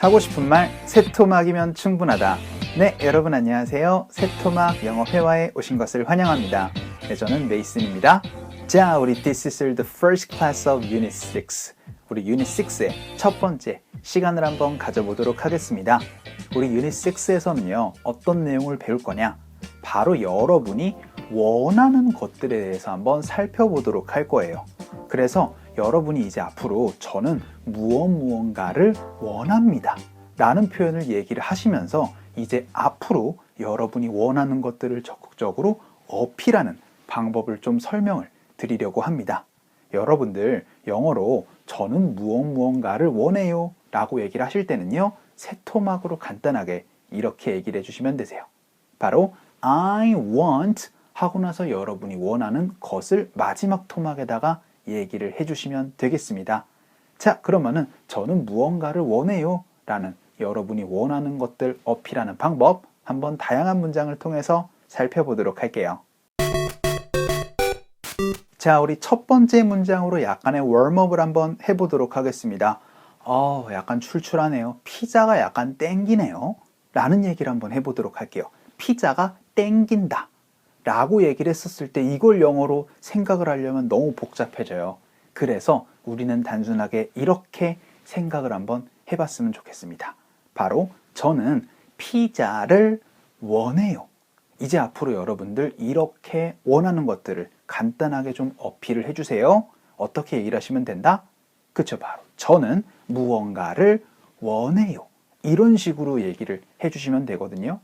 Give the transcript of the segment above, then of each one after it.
하고 싶은 말 새토막이면 충분하다. 네, 여러분 안녕하세요. 새토막 영어 회화에 오신 것을 환영합니다. 네, 저는 메이슨입니다. 자, 우리 This is the first class of Unit 6. 우리 Unit 6의 첫 번째 시간을 한번 가져보도록 하겠습니다. 우리 Unit 6에서는요, 어떤 내용을 배울 거냐? 바로 여러분이 원하는 것들에 대해서 한번 살펴보도록 할 거예요. 그래서 여러분이 이제 앞으로 저는 무언가를 원합니다 라는 표현을 얘기를 하시면서 이제 앞으로 여러분이 원하는 것들을 적극적으로 어필하는 방법을 좀 설명을 드리려고 합니다. 여러분들 영어로 저는 무언가를 원해요 라고 얘기를 하실 때는요, 세 토막으로 간단하게 이렇게 얘기를 해주시면 되세요. 바로 I want 하고 나서 여러분이 원하는 것을 마지막 토막에다가 얘기를 해주시면 되겠습니다. 자, 그러면은 저는 무언가를 원해요 라는 여러분이 원하는 것들 어필하는 방법 한번 다양한 문장을 통해서 살펴보도록 할게요. 자, 우리 첫 번째 문장으로 약간의 웜업을 한번 해보도록 하겠습니다. 약간 출출하네요. 피자가 약간 땡기네요 라는 얘기를 한번 해보도록 할게요. 피자가 땡긴다 라고 얘기를 했었을 때 이걸 영어로 생각을 하려면 너무 복잡해져요. 그래서 우리는 단순하게 이렇게 생각을 한번 해봤으면 좋겠습니다. 바로 저는 피자를 원해요. 이제 앞으로 여러분들 이렇게 원하는 것들을 간단하게 좀 어필을 해주세요. 어떻게 얘기를 하시면 된다? 그쵸, 바로 저는 무언가를 원해요. 이런 식으로 얘기를 해주시면 되거든요.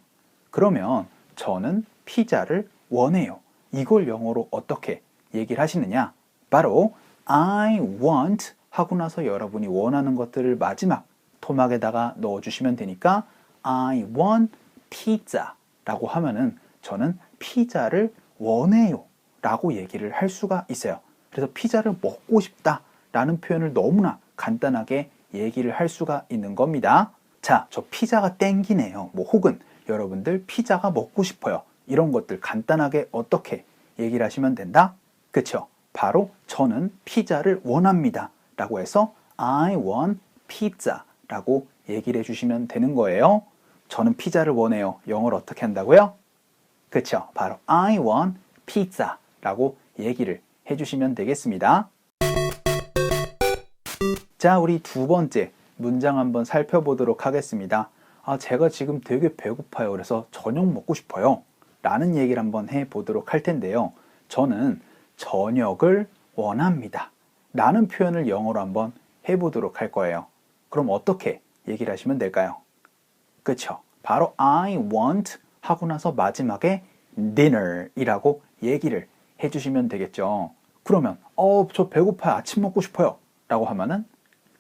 그러면 저는 피자를 원해요. 이걸 영어로 어떻게 얘기를 하시느냐? 바로 I want 하고 나서 여러분이 원하는 것들을 마지막 토막에다가 넣어주시면 되니까 I want pizza 라고 하면은 저는 피자를 원해요 라고 얘기를 할 수가 있어요. 그래서 피자를 먹고 싶다 라는 표현을 너무나 간단하게 얘기를 할 수가 있는 겁니다. 자, 저 피자가 땡기네요. 혹은 여러분들 피자가 먹고 싶어요. 이런 것들 간단하게 어떻게 얘기를 하시면 된다? 그쵸? 바로 저는 피자를 원합니다 라고 해서 I want pizza 라고 얘기를 해주시면 되는 거예요. 저는 피자를 원해요. 영어를 어떻게 한다고요? 그쵸? 바로 I want pizza 라고 얘기를 해주시면 되겠습니다. 자, 우리 두 번째 문장 한번 살펴보도록 하겠습니다. 제가 지금 되게 배고파요. 그래서 저녁 먹고 싶어요 라는 얘기를 한번 해보도록 할 텐데요. 저는 저녁을 원합니다 라는 표현을 영어로 한번 해보도록 할 거예요. 그럼 어떻게 얘기를 하시면 될까요? 그쵸? 바로 I want 하고 나서 마지막에 dinner 이라고 얘기를 해주시면 되겠죠. 그러면 저 배고파요. 아침 먹고 싶어요 라고 하면은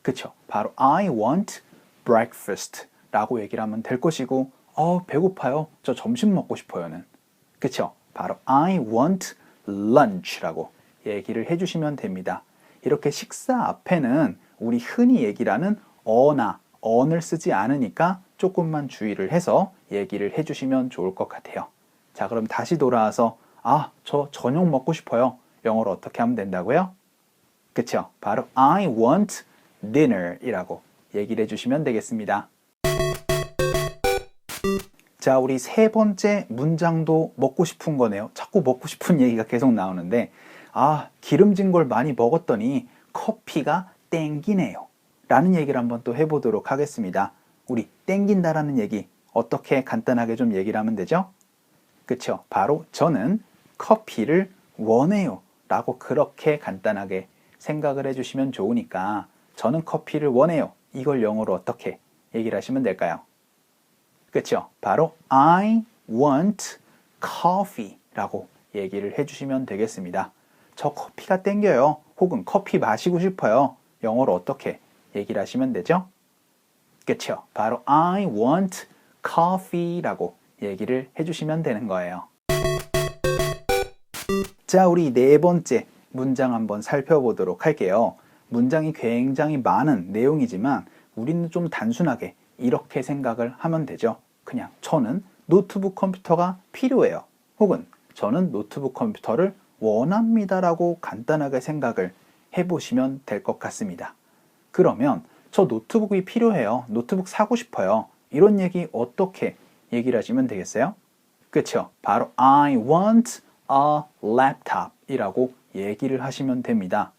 그쵸? 바로 I want breakfast 라고 얘기를 하면 될 것이고 배고파요. 저 점심 먹고 싶어요는 그쵸? 바로 I want lunch라고 얘기를 해주시면 됩니다. 이렇게 식사 앞에는 우리 흔히 얘기를 하는 어나 on을 쓰지 않으니까 조금만 주의를 해서 얘기를 해주시면 좋을 것 같아요. 자, 그럼 다시 돌아와서 저 저녁 먹고 싶어요. 영어로 어떻게 하면 된다고요? 그쵸? 바로 I want dinner 이라고 얘기를 해주시면 되겠습니다. 자, 우리 세 번째 문장도 먹고 싶은 거네요. 자꾸 먹고 싶은 얘기가 계속 나오는데 기름진 걸 많이 먹었더니 커피가 땡기네요 라는 얘기를 한번 또 해보도록 하겠습니다. 우리 땡긴다라는 얘기 어떻게 간단하게 좀 얘기를 하면 되죠? 그쵸? 바로 저는 커피를 원해요 라고 그렇게 간단하게 생각을 해주시면 좋으니까 저는 커피를 원해요. 이걸 영어로 어떻게 얘기를 하시면 될까요? 그쵸? 바로 I want coffee 라고 얘기를 해주시면 되겠습니다. 저 커피가 땡겨요. 혹은 커피 마시고 싶어요. 영어로 어떻게 얘기를 하시면 되죠? 그쵸? 바로 I want coffee 라고 얘기를 해주시면 되는 거예요. 자, 우리 네 번째 문장 한번 살펴보도록 할게요. 문장이 굉장히 많은 내용이지만 우리는 좀 단순하게 이렇게 생각을 하면 되죠. 그냥 저는 노트북 컴퓨터가 필요해요. 혹은 저는 노트북 컴퓨터를 원합니다 라고 간단하게 생각을 해보시면 될 것 같습니다. 그러면 저 노트북이 필요해요. 노트북 사고 싶어요. 이런 얘기 어떻게 얘기를 하시면 되겠어요? 그쵸? 바로 I want a laptop 이라고 얘기를 하시면 됩니다.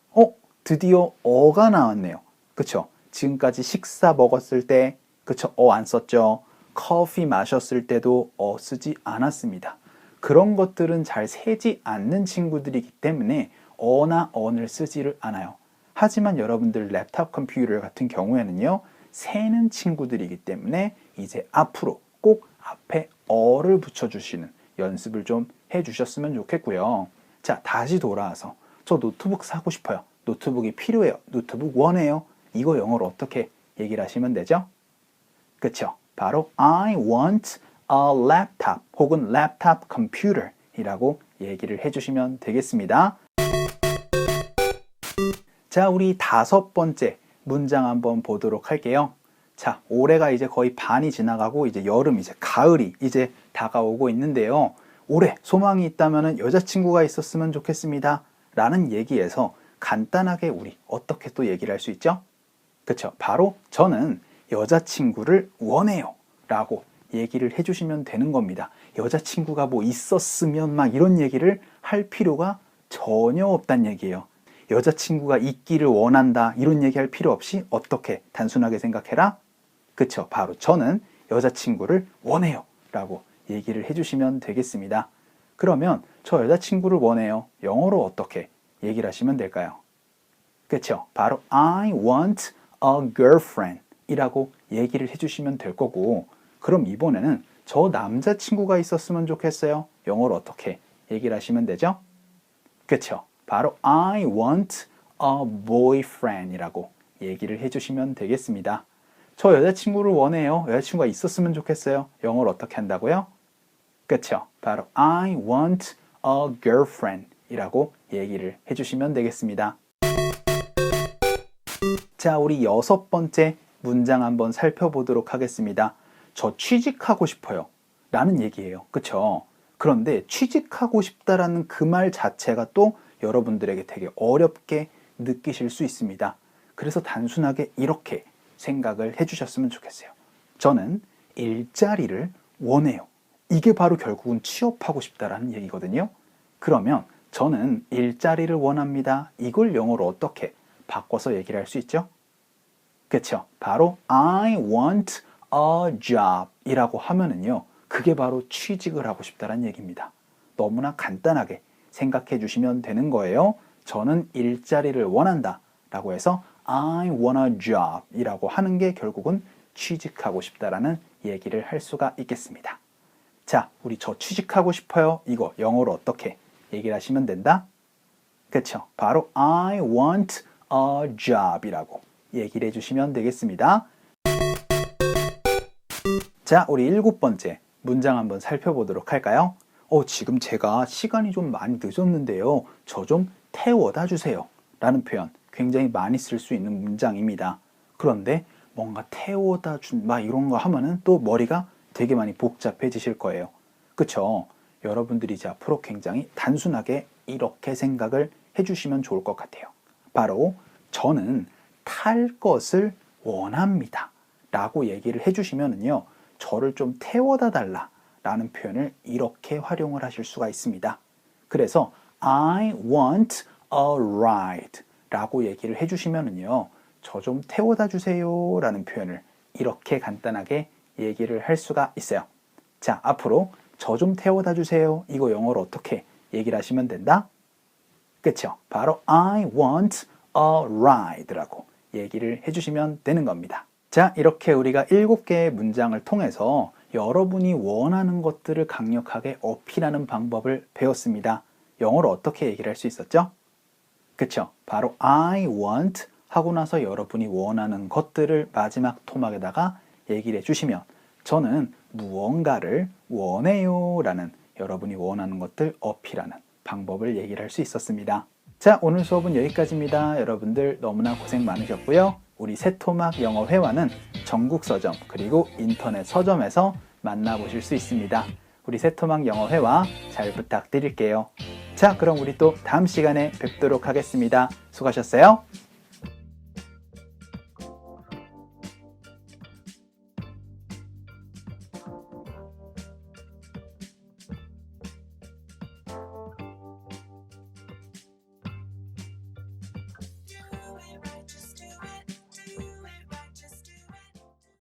드디어 어가 나왔네요. 그쵸? 지금까지 식사 먹었을 때, 그쵸? 안 썼죠? 커피 마셨을 때도 쓰지 않았습니다. 그런 것들은 잘 세지 않는 친구들이기 때문에 어나 언을 쓰지를 않아요. 하지만 여러분들 랩탑 컴퓨터 같은 경우에는요, 세는 친구들이기 때문에 이제 앞으로 꼭 앞에 어를 붙여주시는 연습을 좀 해주셨으면 좋겠고요. 자, 다시 돌아와서 저 노트북 사고 싶어요. 노트북이 필요해요. 노트북 원해요. 이거 영어로 어떻게 얘기를 하시면 되죠? 그쵸? 바로 I want a laptop 혹은 laptop computer 이라고 얘기를 해주시면 되겠습니다. 자, 우리 5번째 문장 한번 보도록 할게요. 자, 올해가 이제 거의 반이 지나가고 이제 여름, 이제 가을이 이제 다가오고 있는데요. 올해 소망이 있다면 여자친구가 있었으면 좋겠습니다. 라는 얘기에서 간단하게 우리 어떻게 또 얘기를 할 수 있죠? 그쵸? 바로 저는 여자친구를 원해요. 라고 얘기를 해주시면 되는 겁니다. 여자친구가 뭐 있었으면 막 이런 얘기를 할 필요가 전혀 없다는 얘기예요. 여자친구가 있기를 원한다 이런 얘기할 필요 없이 어떻게 단순하게 생각해라? 그쵸? 바로 저는 여자친구를 원해요. 라고 얘기를 해주시면 되겠습니다. 그러면 저 여자친구를 원해요. 영어로 어떻게 얘기를 하시면 될까요? 그쵸? 바로 I want a girlfriend 이라고 얘기를 해주시면 될 거고, 그럼 이번에는 저 남자친구가 있었으면 좋겠어요. 영어로 어떻게 얘기를 하시면 되죠? 그쵸? 바로 I want a boyfriend 이라고 얘기를 해주시면 되겠습니다. 저 여자친구를 원해요. 여자친구가 있었으면 좋겠어요. 영어로 어떻게 한다고요? 그쵸? 바로 I want a girlfriend 이라고 얘기를 해주시면 되겠습니다. 자, 우리 6번째 문장 한번 살펴보도록 하겠습니다. 저 취직하고 싶어요. 라는 얘기예요. 그쵸? 그런데 취직하고 싶다라는 그 말 자체가 또 여러분들에게 되게 어렵게 느끼실 수 있습니다. 그래서 단순하게 이렇게 생각을 해주셨으면 좋겠어요. 저는 일자리를 원해요. 이게 바로 결국은 취업하고 싶다라는 얘기거든요. 그러면 저는 일자리를 원합니다. 이걸 영어로 어떻게 바꿔서 얘기를 할 수 있죠? 그쵸? 바로 I want a job 이라고 하면은요, 그게 바로 취직을 하고 싶다는 얘기입니다. 너무나 간단하게 생각해 주시면 되는 거예요. 저는 일자리를 원한다 라고 해서 I want a job 이라고 하는 게 결국은 취직하고 싶다라는 얘기를 할 수가 있겠습니다. 자, 우리 저 취직하고 싶어요. 이거 영어로 어떻게 얘기를 하시면 된다? 그쵸? 바로 I want a job 이라고 얘기를 해주시면 되겠습니다. 자, 우리 7번째 문장 한번 살펴보도록 할까요? 지금 제가 시간이 좀 많이 늦었는데요. 저 좀 태워다 주세요. 라는 표현 굉장히 많이 쓸 수 있는 문장입니다. 그런데 뭔가 태워다 막 이런 거 하면은 또 머리가 되게 많이 복잡해지실 거예요. 그쵸? 여러분들이 이제 앞으로 굉장히 단순하게 이렇게 생각을 해주시면 좋을 것 같아요. 바로 저는 탈 것을 원합니다. 라고 얘기를 해주시면은요, 저를 좀 태워다 달라 라는 표현을 이렇게 활용을 하실 수가 있습니다. 그래서 I want a ride 라고 얘기를 해주시면은요, 저 좀 태워다 주세요 라는 표현을 이렇게 간단하게 얘기를 할 수가 있어요. 자, 앞으로 저 좀 태워다 주세요. 이거 영어로 어떻게 얘기를 하시면 된다? 그쵸? 바로 I want a ride 라고 얘기를 해주시면 되는 겁니다. 자, 이렇게 우리가 7개의 문장을 통해서 여러분이 원하는 것들을 강력하게 어필하는 방법을 배웠습니다. 영어로 어떻게 얘기를 할 수 있었죠? 그쵸? 바로 I want 하고 나서 여러분이 원하는 것들을 마지막 토막에다가 얘기를 해주시면 저는 무언가를 원해요 라는 여러분이 원하는 것들 어필하는 방법을 얘기를 할 수 있었습니다. 자, 오늘 수업은 여기까지입니다. 여러분들 너무나 고생 많으셨고요. 우리 새토막 영어 회화는 전국 서점 그리고 인터넷 서점에서 만나보실 수 있습니다. 우리 새토막 영어 회화 잘 부탁드릴게요. 자, 그럼 우리 또 다음 시간에 뵙도록 하겠습니다. 수고하셨어요.